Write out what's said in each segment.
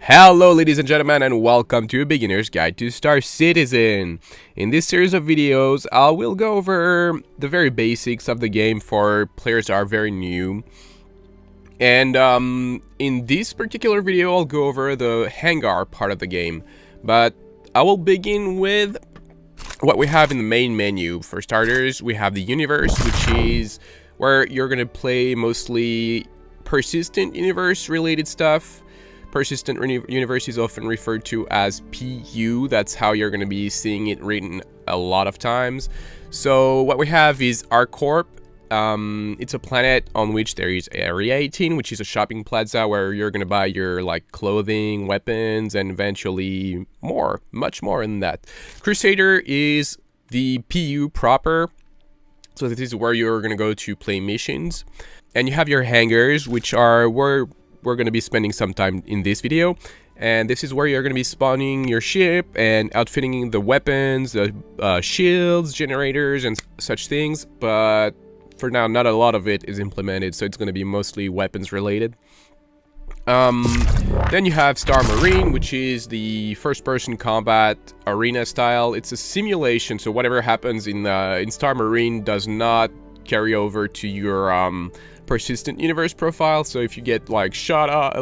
Hello ladies and gentlemen, and welcome to a Beginner's Guide to Star Citizen. In this series of videos, I will go over the very basics of the game for players that are very new. And in this particular video, I'll go over the Hangar part of the game. But I will begin with what we have in the main menu. For starters, we have the universe, which is where you're going to play mostly persistent universe related stuff. Persistent universe is often referred to as PU. That's how you're going to be seeing it written a lot of times. So what we have is ArcCorp. It's a planet on which there is Area 18, which is a shopping plaza where you're going to buy your clothing, weapons, and eventually more, much more than that. Crusader is the PU proper. So this is where you're going to go to play missions. And you have your hangars, which are where we're going to be spending some time in this video, and this is where you're going to be spawning your ship and outfitting the weapons, the shields, generators, and such things. But for now, not a lot of it is implemented, so it's going to be mostly weapons related. Then you have Star Marine, which is the first-person combat arena style. It's a simulation, so whatever happens in Star Marine does not carry over to your persistent universe profile. So if you get shot off, a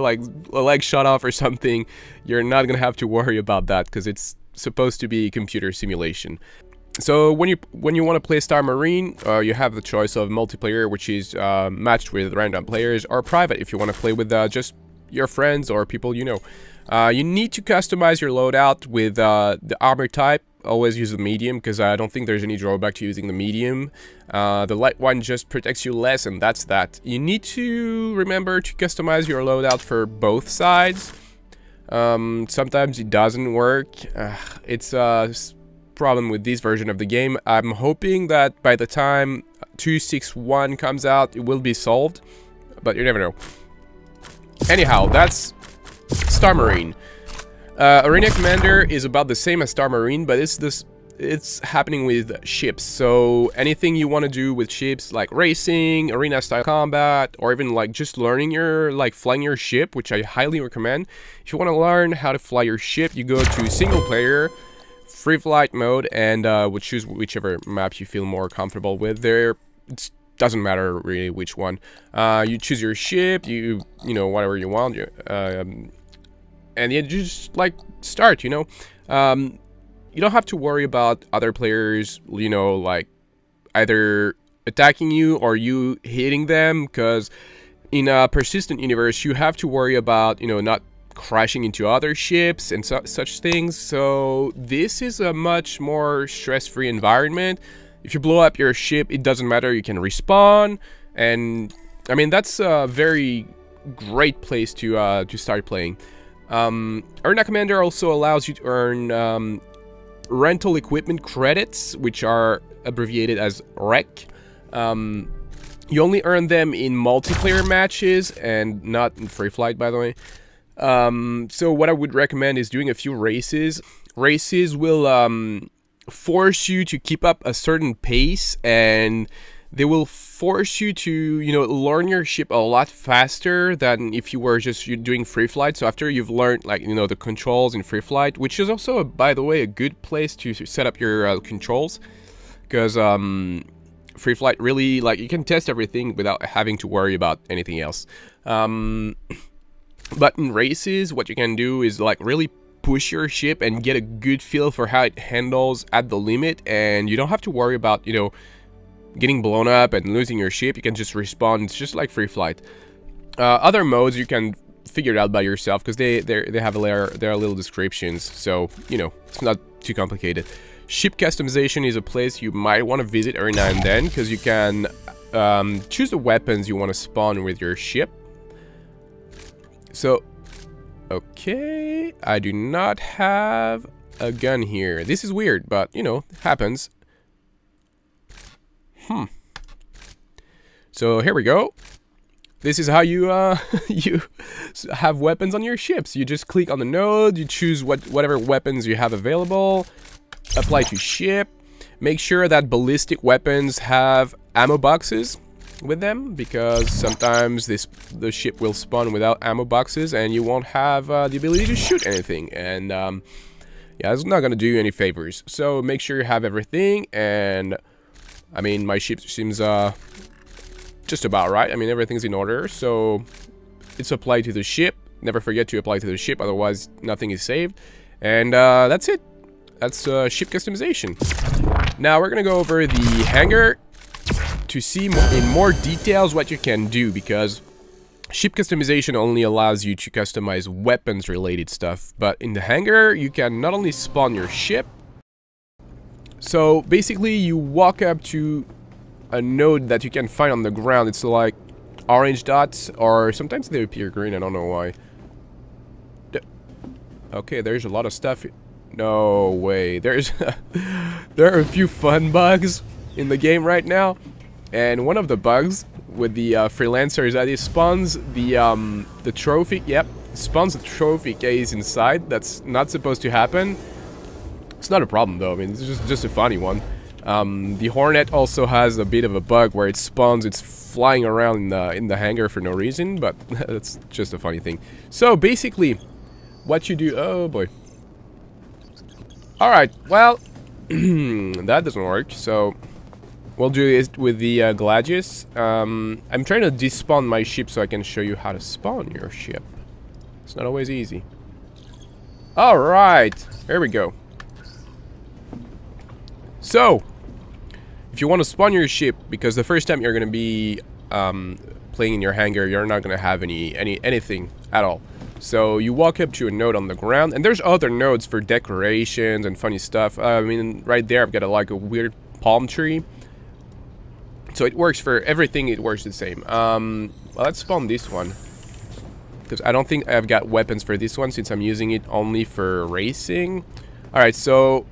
leg shot off or something, you're not gonna have to worry about that because it's supposed to be computer simulation. So when you want to play Star Marine, you have the choice of multiplayer, which is matched with random players, or private if you want to play with just your friends or people you know. You need to customize your loadout with the armor type. Always use the medium because I don't think there's any drawback to using the medium. The light one just protects you less, and that's that. You need to remember to customize your loadout for both sides. Sometimes it doesn't work. It's a problem with this version of the game. I'm hoping that by the time 2.6.1 comes out, it will be solved, but you never know. Anyhow, that's Star Marine. Arena Commander is about the same as Star Marine, but it's happening with ships. So anything you want to do with ships, like racing, arena style combat, or even just learning your flying your ship, which I highly recommend. If you want to learn how to fly your ship, you go to single player, free flight mode, and would choose whichever map you feel more comfortable with. It doesn't matter really which one. You choose your ship, you know, whatever you want. And you just start, you know. You don't have to worry about other players, you know, either attacking you or you hitting them, because in a persistent universe you have to worry about, you know, not crashing into other ships and such things. So this is a much more stress-free environment. If you blow up your ship, it doesn't matter, you can respawn, and I mean that's a very great place to start playing. Arena Commander also allows you to earn rental equipment credits, which are abbreviated as REC. You only earn them in multiplayer matches and not in free flight, by the way. So what I would recommend is doing a few races. Races will force you to keep up a certain pace, and they will force you to, you know, learn your ship a lot faster than if you were just doing free flight. So after you've learned, you know, the controls in free flight, which is also, by the way, a good place to set up your controls, because free flight really, you can test everything without having to worry about anything else. But in races, what you can do is really push your ship and get a good feel for how it handles at the limit, and you don't have to worry about, you know, getting blown up and losing your ship. You can just respawn. It's just like free flight. Other modes you can figure it out by yourself because they have their little descriptions, so you know it's not too complicated. Ship customization is a place you might want to visit every now and then, because you can choose the weapons you want to spawn with your ship. So okay, I do not have a gun here. This is weird, but you know, it happens. So here we go. This is how you you have weapons on your ships. You just click on the node, you choose whatever weapons you have available, apply to ship. Make sure that ballistic weapons have ammo boxes. with them, because sometimes the ship will spawn without ammo boxes and you won't have the ability to shoot anything, and yeah, it's not gonna do you any favors. So make sure you have everything, and I mean, my ship seems just about right. I mean, everything's in order, so it's applied to the ship. Never forget to apply to the ship, otherwise nothing is saved. And that's it. That's ship customization. Now we're gonna go over the hangar to see in more details what you can do, because ship customization only allows you to customize weapons related stuff, but in the hangar you can not only spawn your ship. So basically you walk up to a node that you can find on the ground. It's like orange dots, or sometimes they appear green, I don't know why. Okay, there's a lot of stuff. No way. There's there are a few fun bugs in the game right now, and one of the bugs with the freelancer is that it spawns the trophy. Yep, spawns the trophy case inside. That's not supposed to happen. It's not a problem though. I mean, it's just a funny one. The Hornet also has a bit of a bug where it spawns. It's flying around in the hangar for no reason, but that's just a funny thing. So basically, what you do? Oh boy. All right. Well, that doesn't work. So we'll do it with the Gladius. I'm trying to despawn my ship so I can show you how to spawn your ship. It's not always easy. All right. Here we go. So, if you want to spawn your ship, because the first time you're going to be playing in your hangar, you're not going to have anything at all. So you walk up to a node on the ground, and there's other nodes for decorations and funny stuff. I mean, right there I've got like a weird palm tree. So it works for everything, it works the same. Well, let's spawn this one, because I don't think I've got weapons for this one since I'm using it only for racing. Alright, so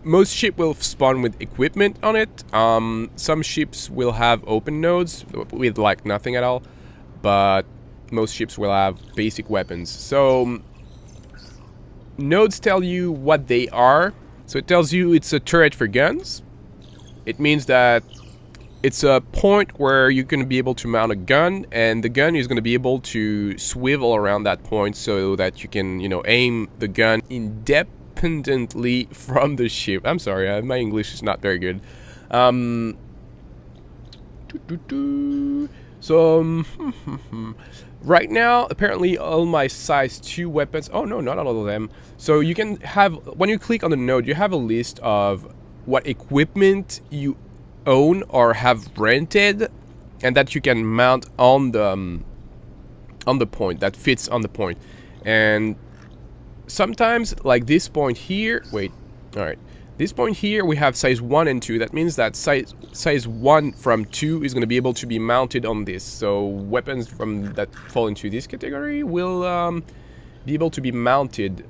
most ship will spawn with equipment on it. Some ships will have open nodes with like nothing at all, but most ships will have basic weapons. So nodes tell you what they are. So it tells you it's a turret for guns. It means that it's a point where you're going to be able to mount a gun, and the gun is going to be able to swivel around that point so that you can, you know, aim the gun independently from the ship. I'm sorry, my English is not very good. So right now, apparently all my size 2 weapons... Oh no, not all of them. So you can have... When you click on the node, you have a list of what equipment you own or have rented, and that you can mount on the point, that fits on the point. And sometimes, like this point here... Wait, alright. This point here, we have size 1 and 2. That means that size 1 from 2 is going to be able to be mounted on this. So weapons from that fall into this category will be able to be mounted.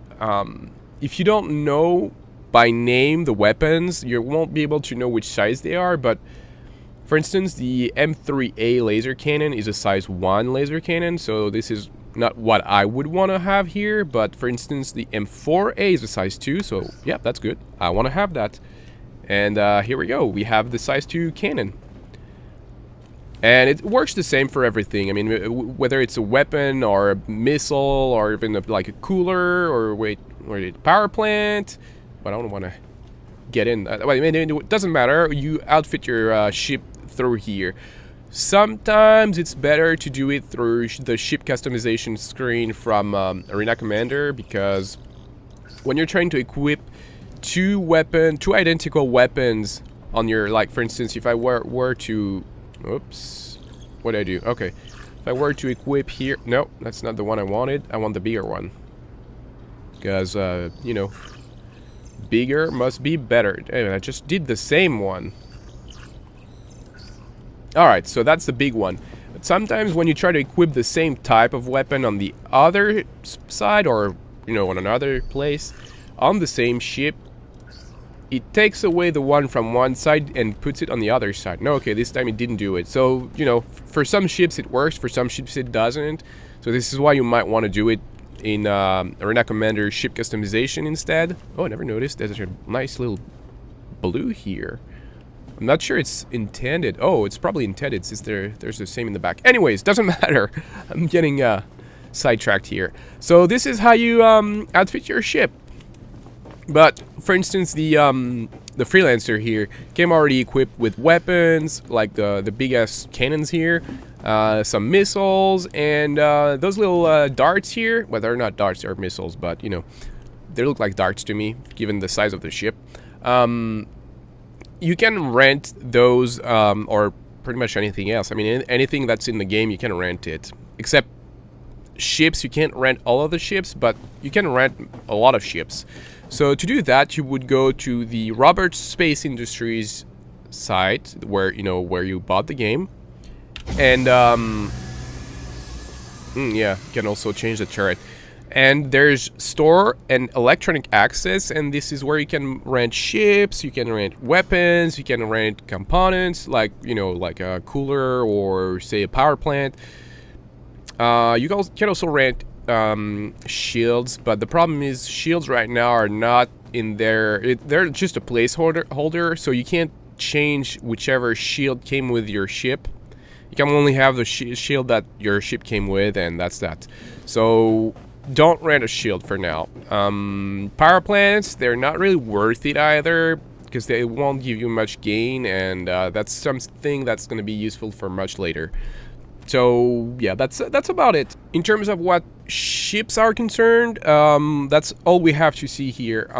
If you don't know by name the weapons, you won't be able to know which size they are. But for instance, the M3A laser cannon is a size 1 laser cannon. So this is not what I would want to have here, but for instance the M4A is a size 2, so yeah, that's good. I want to have that. And here we go, we have the size 2 cannon. And it works the same for everything. I mean, whether it's a weapon or a missile or even like a cooler or a power plant. But I don't want to get in. I mean, it doesn't matter, you outfit your ship through here. Sometimes it's better to do it through the ship customization screen from Arena Commander, because when you're trying to equip two identical weapons on your, like for instance, if I were to, oops, what did I do? Okay, if I were to equip here, no, that's not the one I wanted. I want the bigger one, because you know, bigger must be better. Anyway, I just did the same one. Alright, so that's the big one. But sometimes when you try to equip the same type of weapon on the other side, or, you know, on another place, on the same ship, it takes away the one from one side and puts it on the other side. No, okay, this time it didn't do it. So, you know, for some ships it works, for some ships it doesn't. So this is why you might want to do it in Arena Commander ship customization instead. Oh, I never noticed. There's a nice little blue here. I'm not sure it's intended. Oh, it's probably intended since there's the same in the back. Anyways, doesn't matter. I'm getting sidetracked here. So this is how you outfit your ship. But for instance, the freelancer here came already equipped with weapons like the big ass cannons here, some missiles, and those little darts here. Well, they're not darts; they're missiles, but you know, they look like darts to me, given the size of the ship. You can rent those, or pretty much anything else. I mean, anything that's in the game, you can rent it, except ships. You can't rent all of the ships, but you can rent a lot of ships. So to do that, you would go to the Roberts Space Industries site where you bought the game, and yeah, you can also change the turret. And there's store and electronic access, and this is where you can rent ships, you can rent weapons, you can rent components like like a cooler or say a power plant. You can also rent shields, but the problem is shields right now are not in there. They're just a placeholder, so you can't change whichever shield came with your ship. You can only have the shield that your ship came with, and that's that. So don't rent a shield for now. Power plants, they're not really worth it either, because they won't give you much gain, and that's something that's going to be useful for much later. So yeah, that's about it. In terms of what ships are concerned, that's all we have to see here.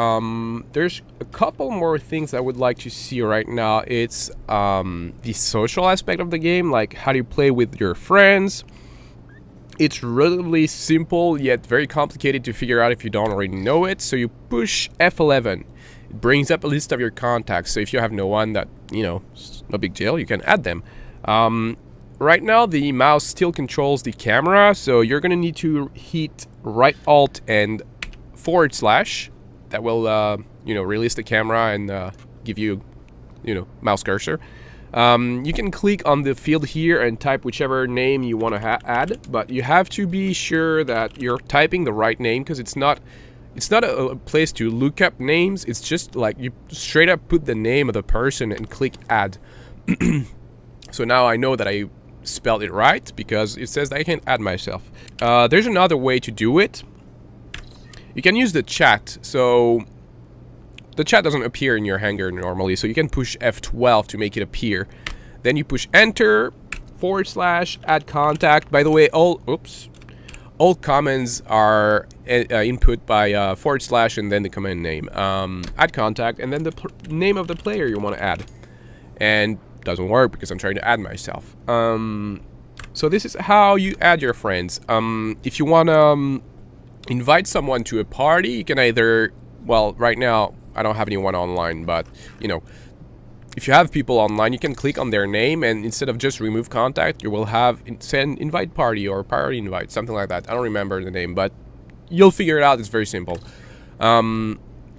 There's a couple more things I would like to see right now. It's the social aspect of the game, like how do you play with your friends. It's relatively simple, yet very complicated to figure out if you don't already know it. So you push F11. It brings up a list of your contacts. So if you have no one, that, it's no big deal, you can add them. Right now, the mouse still controls the camera, so you're going to need to hit right alt and /. That will, release the camera and give you, mouse cursor. You can click on the field here and type whichever name you want to add, but you have to be sure that you're typing the right name, because it's not a place to look up names. It's just like you straight up put the name of the person and click add. So now I know that I spelled it right, because it says that I can add myself. There's another way to do it. You can use the chat. So the chat doesn't appear in your Hangar normally, so you can push F12 to make it appear. Then you push enter / add contact. By the way, all comments are input by / and then the command name. Add contact, and then the name of the player you want to add. And doesn't work because I'm trying to add myself. So this is how you add your friends. If you want to invite someone to a party, you can either, well, right now I don't have anyone online, but if you have people online, you can click on their name, and instead of just remove contact, you will have send invite party or party invite, something like that. I don't remember the name, but you'll figure it out. It's very simple.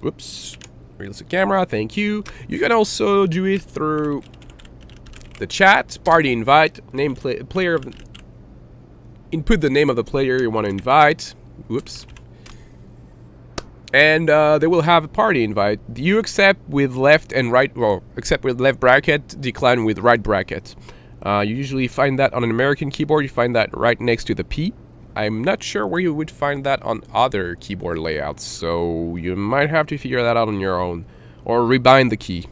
Whoops, release the camera, thank you. You can also do it through the chat, party invite, name player of input the name of the player you want to invite. Whoops. And they will have a party invite. You accept with left and right, well, accept with left bracket, decline with right bracket. You usually find that on an American keyboard. You find that right next to the P. I'm not sure where you would find that on other keyboard layouts, so you might have to figure that out on your own, or rebind the key,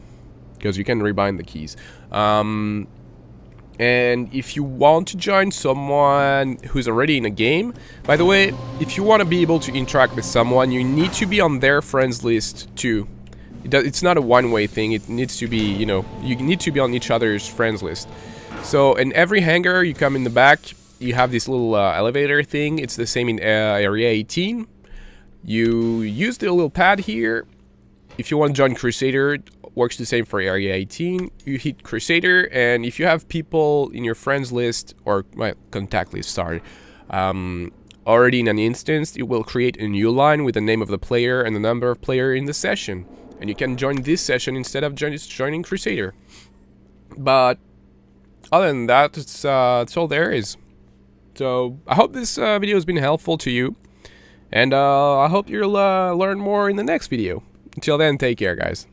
because you can rebind the keys. And if you want to join someone who's already in a game, by the way, if you want to be able to interact with someone, you need to be on their friends list too. It's not a one-way thing. It needs to be, you need to be on each other's friends list. So in every hangar, you come in the back, you have this little elevator thing. It's the same in area 18. You use the little pad here. If you want to join Crusader, works the same for area 18. You hit Crusader, and if you have people in your friends list, or my contact list, sorry, already in an instance, it will create a new line with the name of the player and the number of player in the session, and you can join this session instead of joining Crusader. But other than that, it's all there is. So I hope this video has been helpful to you, and I hope you'll learn more in the next video. Until then, take care, guys.